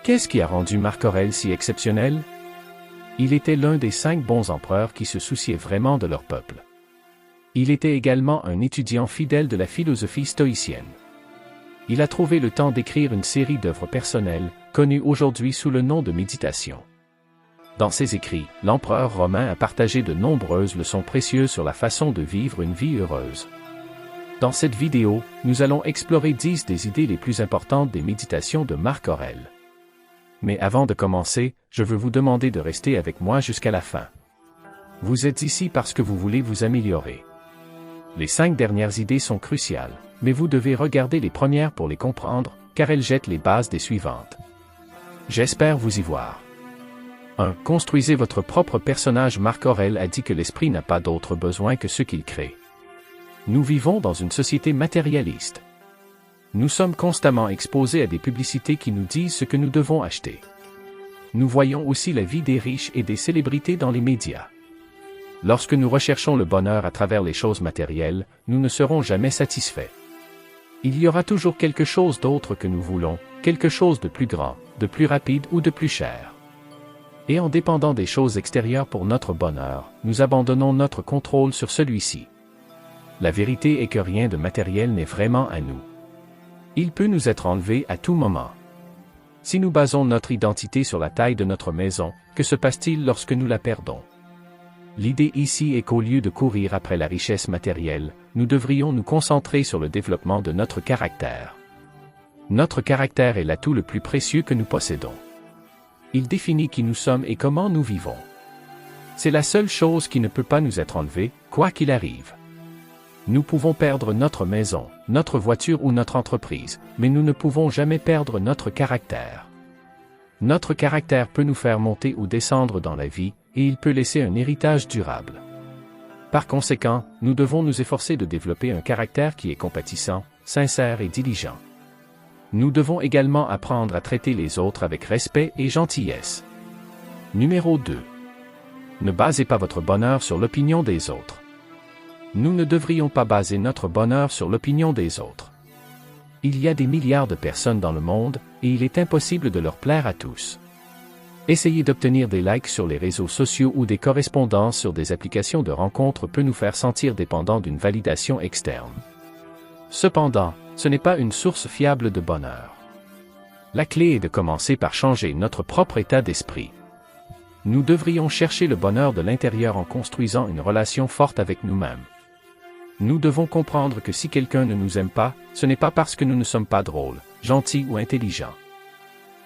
Qu'est-ce qui a rendu Marc Aurèle si exceptionnel? Il était l'un des 5 bons empereurs qui se souciaient vraiment de leur peuple. Il était également un étudiant fidèle de la philosophie stoïcienne. Il a trouvé le temps d'écrire une série d'œuvres personnelles, connues aujourd'hui sous le nom de méditation. Dans ses écrits, l'empereur romain a partagé de nombreuses leçons précieuses sur la façon de vivre une vie heureuse. Dans cette vidéo, nous allons explorer 10 des idées les plus importantes des méditations de Marc Aurèle. Mais avant de commencer, je veux vous demander de rester avec moi jusqu'à la fin. Vous êtes ici parce que vous voulez vous améliorer. Les 5 dernières idées sont cruciales, mais vous devez regarder les premières pour les comprendre, car elles jettent les bases des suivantes. J'espère vous y voir. 1. Construisez votre propre personnage. Marc Aurèle a dit que l'esprit n'a pas d'autre besoin que ce qu'il crée. Nous vivons dans une société matérialiste. Nous sommes constamment exposés à des publicités qui nous disent ce que nous devons acheter. Nous voyons aussi la vie des riches et des célébrités dans les médias. Lorsque nous recherchons le bonheur à travers les choses matérielles, nous ne serons jamais satisfaits. Il y aura toujours quelque chose d'autre que nous voulons, quelque chose de plus grand, de plus rapide ou de plus cher. Et en dépendant des choses extérieures pour notre bonheur, nous abandonnons notre contrôle sur celui-ci. La vérité est que rien de matériel n'est vraiment à nous. Il peut nous être enlevé à tout moment. Si nous basons notre identité sur la taille de notre maison, que se passe-t-il lorsque nous la perdons? L'idée ici est qu'au lieu de courir après la richesse matérielle, nous devrions nous concentrer sur le développement de notre caractère. Notre caractère est l'atout le plus précieux que nous possédons. Il définit qui nous sommes et comment nous vivons. C'est la seule chose qui ne peut pas nous être enlevée, quoi qu'il arrive. Nous pouvons perdre notre maison, notre voiture ou notre entreprise, mais nous ne pouvons jamais perdre notre caractère. Notre caractère peut nous faire monter ou descendre dans la vie, et il peut laisser un héritage durable. Par conséquent, nous devons nous efforcer de développer un caractère qui est compatissant, sincère et diligent. Nous devons également apprendre à traiter les autres avec respect et gentillesse. Numéro 2. Ne basez pas votre bonheur sur l'opinion des autres. Nous ne devrions pas baser notre bonheur sur l'opinion des autres. Il y a des milliards de personnes dans le monde, et il est impossible de leur plaire à tous. Essayer d'obtenir des likes sur les réseaux sociaux ou des correspondances sur des applications de rencontres peut nous faire sentir dépendants d'une validation externe. Cependant, ce n'est pas une source fiable de bonheur. La clé est de commencer par changer notre propre état d'esprit. Nous devrions chercher le bonheur de l'intérieur en construisant une relation forte avec nous-mêmes. Nous devons comprendre que si quelqu'un ne nous aime pas, ce n'est pas parce que nous ne sommes pas drôles, gentils ou intelligents.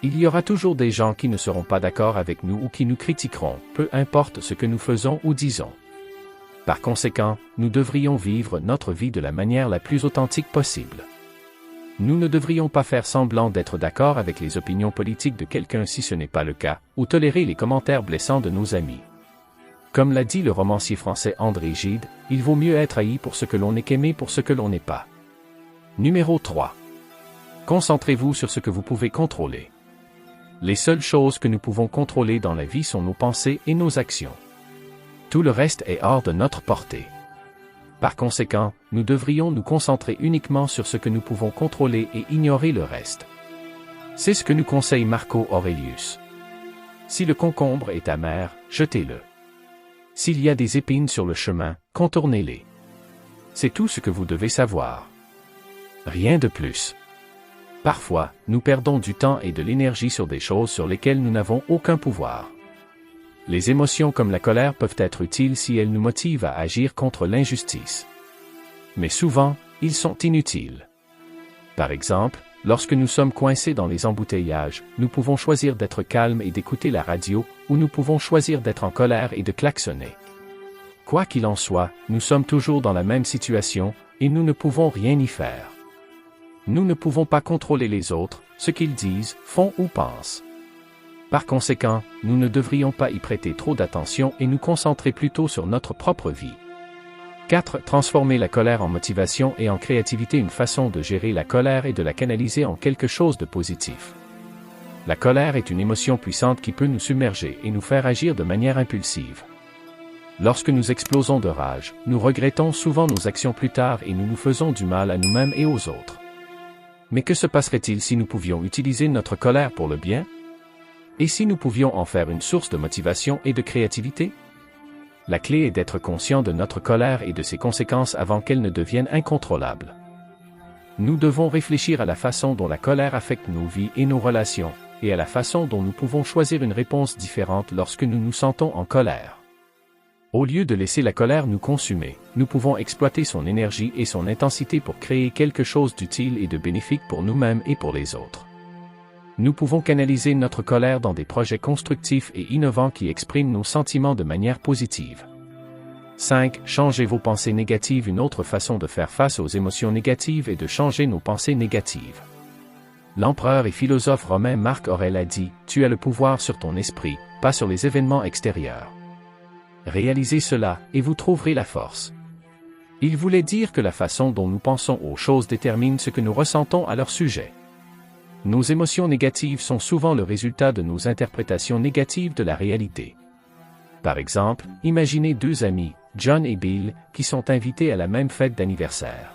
Il y aura toujours des gens qui ne seront pas d'accord avec nous ou qui nous critiqueront, peu importe ce que nous faisons ou disons. Par conséquent, nous devrions vivre notre vie de la manière la plus authentique possible. Nous ne devrions pas faire semblant d'être d'accord avec les opinions politiques de quelqu'un si ce n'est pas le cas, ou tolérer les commentaires blessants de nos amis. Comme l'a dit le romancier français André Gide, il vaut mieux être haï pour ce que l'on est qu'aimé pour ce que l'on n'est pas. Numéro 3. Concentrez-vous sur ce que vous pouvez contrôler. Les seules choses que nous pouvons contrôler dans la vie sont nos pensées et nos actions. Tout le reste est hors de notre portée. Par conséquent, nous devrions nous concentrer uniquement sur ce que nous pouvons contrôler et ignorer le reste. C'est ce que nous conseille Marco Aurelius. Si le concombre est amer, jetez-le. S'il y a des épines sur le chemin, contournez-les. C'est tout ce que vous devez savoir. Rien de plus. Parfois, nous perdons du temps et de l'énergie sur des choses sur lesquelles nous n'avons aucun pouvoir. Les émotions comme la colère peuvent être utiles si elles nous motivent à agir contre l'injustice. Mais souvent, ils sont inutiles. Par exemple, lorsque nous sommes coincés dans les embouteillages, nous pouvons choisir d'être calmes et d'écouter la radio, ou nous pouvons choisir d'être en colère et de klaxonner. Quoi qu'il en soit, nous sommes toujours dans la même situation, et nous ne pouvons rien y faire. Nous ne pouvons pas contrôler les autres, ce qu'ils disent, font ou pensent. Par conséquent, nous ne devrions pas y prêter trop d'attention et nous concentrer plutôt sur notre propre vie. 4. Transformer la colère en motivation et en créativité. Une façon de gérer la colère est de la canaliser en quelque chose de positif. La colère est une émotion puissante qui peut nous submerger et nous faire agir de manière impulsive. Lorsque nous explosons de rage, nous regrettons souvent nos actions plus tard et nous nous faisons du mal à nous-mêmes et aux autres. Mais que se passerait-il si nous pouvions utiliser notre colère pour le bien? Et si nous pouvions en faire une source de motivation et de créativité? La clé est d'être conscient de notre colère et de ses conséquences avant qu'elle ne devienne incontrôlable. Nous devons réfléchir à la façon dont la colère affecte nos vies et nos relations, et à la façon dont nous pouvons choisir une réponse différente lorsque nous nous sentons en colère. Au lieu de laisser la colère nous consumer, nous pouvons exploiter son énergie et son intensité pour créer quelque chose d'utile et de bénéfique pour nous-mêmes et pour les autres. Nous pouvons canaliser notre colère dans des projets constructifs et innovants qui expriment nos sentiments de manière positive. 5. Changez vos pensées négatives. Une autre façon de faire face aux émotions négatives est de changer nos pensées négatives. L'empereur et philosophe romain Marc Aurèle a dit « Tu as le pouvoir sur ton esprit, pas sur les événements extérieurs. » Réalisez cela, et vous trouverez la force. Il voulait dire que la façon dont nous pensons aux choses détermine ce que nous ressentons à leur sujet. Nos émotions négatives sont souvent le résultat de nos interprétations négatives de la réalité. Par exemple, imaginez deux amis, John et Bill, qui sont invités à la même fête d'anniversaire.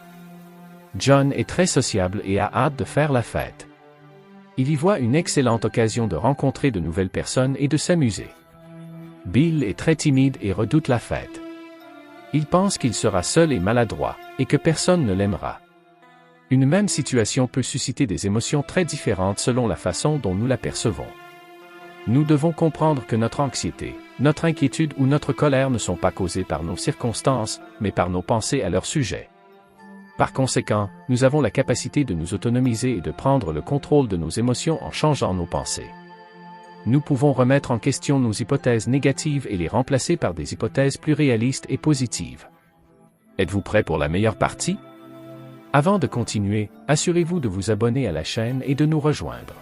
John est très sociable et a hâte de faire la fête. Il y voit une excellente occasion de rencontrer de nouvelles personnes et de s'amuser. Bill est très timide et redoute la fête. Il pense qu'il sera seul et maladroit, et que personne ne l'aimera. Une même situation peut susciter des émotions très différentes selon la façon dont nous la percevons. Nous devons comprendre que notre anxiété, notre inquiétude ou notre colère ne sont pas causées par nos circonstances, mais par nos pensées à leur sujet. Par conséquent, nous avons la capacité de nous autonomiser et de prendre le contrôle de nos émotions en changeant nos pensées. Nous pouvons remettre en question nos hypothèses négatives et les remplacer par des hypothèses plus réalistes et positives. Êtes-vous prêt pour la meilleure partie? Avant de continuer, assurez-vous de vous abonner à la chaîne et de nous rejoindre.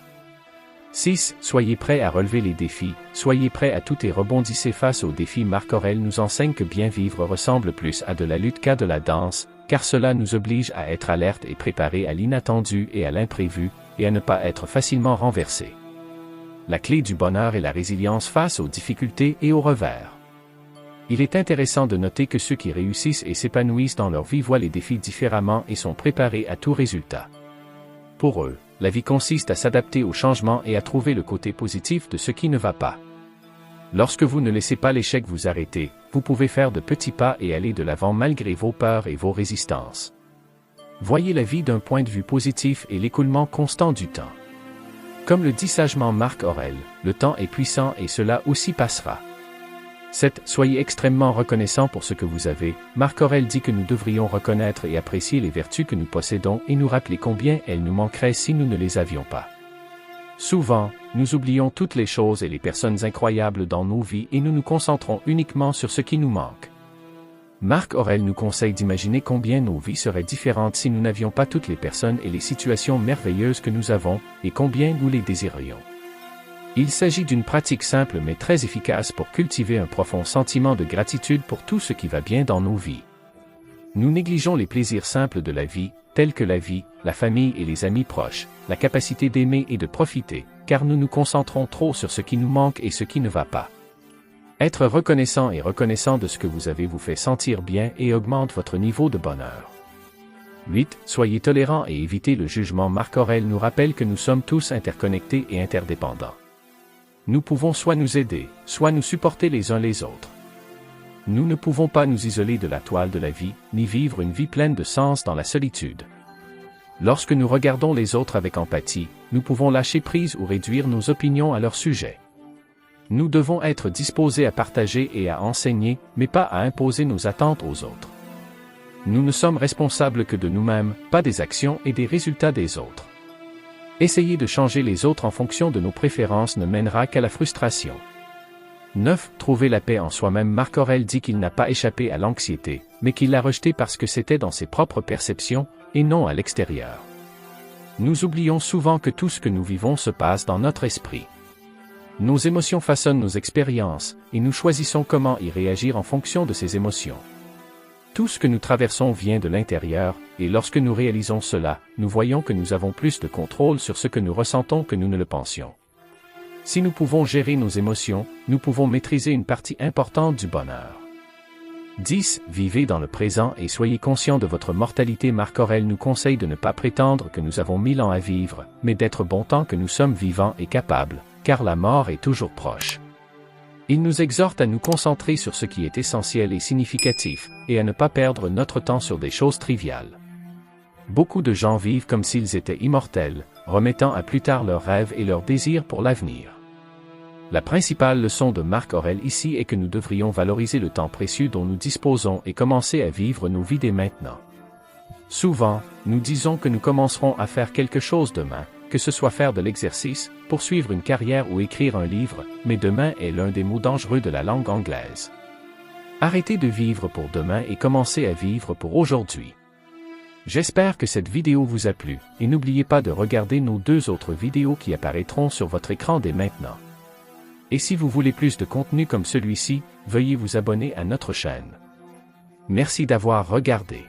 6. Soyez prêts à relever les défis, soyez prêts à tout et rebondissez face aux défis. Marc Aurèle nous enseigne que bien vivre ressemble plus à de la lutte qu'à de la danse, car cela nous oblige à être alertes et préparés à l'inattendu et à l'imprévu, et à ne pas être facilement renversés. La clé du bonheur est la résilience face aux difficultés et aux revers. Il est intéressant de noter que ceux qui réussissent et s'épanouissent dans leur vie voient les défis différemment et sont préparés à tout résultat. Pour eux, la vie consiste à s'adapter aux changements et à trouver le côté positif de ce qui ne va pas. Lorsque vous ne laissez pas l'échec vous arrêter, vous pouvez faire de petits pas et aller de l'avant malgré vos peurs et vos résistances. Voyez la vie d'un point de vue positif et l'écoulement constant du temps. Comme le dit sagement Marc Aurèle, le temps est puissant et cela aussi passera. 7. Soyez extrêmement reconnaissants pour ce que vous avez. Marc Aurèle dit que nous devrions reconnaître et apprécier les vertus que nous possédons et nous rappeler combien elles nous manqueraient si nous ne les avions pas. Souvent, nous oublions toutes les choses et les personnes incroyables dans nos vies et nous nous concentrons uniquement sur ce qui nous manque. Marc Aurèle nous conseille d'imaginer combien nos vies seraient différentes si nous n'avions pas toutes les personnes et les situations merveilleuses que nous avons, et combien nous les désirions. Il s'agit d'une pratique simple mais très efficace pour cultiver un profond sentiment de gratitude pour tout ce qui va bien dans nos vies. Nous négligeons les plaisirs simples de la vie, tels que la vie, la famille et les amis proches, la capacité d'aimer et de profiter, car nous nous concentrons trop sur ce qui nous manque et ce qui ne va pas. Être reconnaissant et reconnaissant de ce que vous avez vous fait sentir bien et augmente votre niveau de bonheur. 8. Soyez tolérants et évitez le jugement. Marc Aurèle nous rappelle que nous sommes tous interconnectés et interdépendants. Nous pouvons soit nous aider, soit nous supporter les uns les autres. Nous ne pouvons pas nous isoler de la toile de la vie, ni vivre une vie pleine de sens dans la solitude. Lorsque nous regardons les autres avec empathie, nous pouvons lâcher prise ou réduire nos opinions à leur sujet. Nous devons être disposés à partager et à enseigner, mais pas à imposer nos attentes aux autres. Nous ne sommes responsables que de nous-mêmes, pas des actions et des résultats des autres. Essayer de changer les autres en fonction de nos préférences ne mènera qu'à la frustration. 9. Trouver la paix en soi-même. Marc Aurèle dit qu'il n'a pas échappé à l'anxiété, mais qu'il l'a rejetée parce que c'était dans ses propres perceptions, et non à l'extérieur. Nous oublions souvent que tout ce que nous vivons se passe dans notre esprit. Nos émotions façonnent nos expériences, et nous choisissons comment y réagir en fonction de ces émotions. Tout ce que nous traversons vient de l'intérieur, et lorsque nous réalisons cela, nous voyons que nous avons plus de contrôle sur ce que nous ressentons que nous ne le pensions. Si nous pouvons gérer nos émotions, nous pouvons maîtriser une partie importante du bonheur. 10. Vivez dans le présent et soyez conscients de votre mortalité. Marc Aurèle nous conseille de ne pas prétendre que nous avons 1000 ans à vivre, mais d'être bon tant que nous sommes vivants et capables, car la mort est toujours proche. Il nous exhorte à nous concentrer sur ce qui est essentiel et significatif, et à ne pas perdre notre temps sur des choses triviales. Beaucoup de gens vivent comme s'ils étaient immortels, remettant à plus tard leurs rêves et leurs désirs pour l'avenir. La principale leçon de Marc Aurèle ici est que nous devrions valoriser le temps précieux dont nous disposons et commencer à vivre nos vies dès maintenant. Souvent, nous disons que nous commencerons à faire quelque chose demain, que ce soit faire de l'exercice, poursuivre une carrière ou écrire un livre, mais demain est l'un des mots dangereux de la langue anglaise. Arrêtez de vivre pour demain et commencez à vivre pour aujourd'hui. J'espère que cette vidéo vous a plu, et n'oubliez pas de regarder nos 2 autres vidéos qui apparaîtront sur votre écran dès maintenant. Et si vous voulez plus de contenu comme celui-ci, veuillez vous abonner à notre chaîne. Merci d'avoir regardé.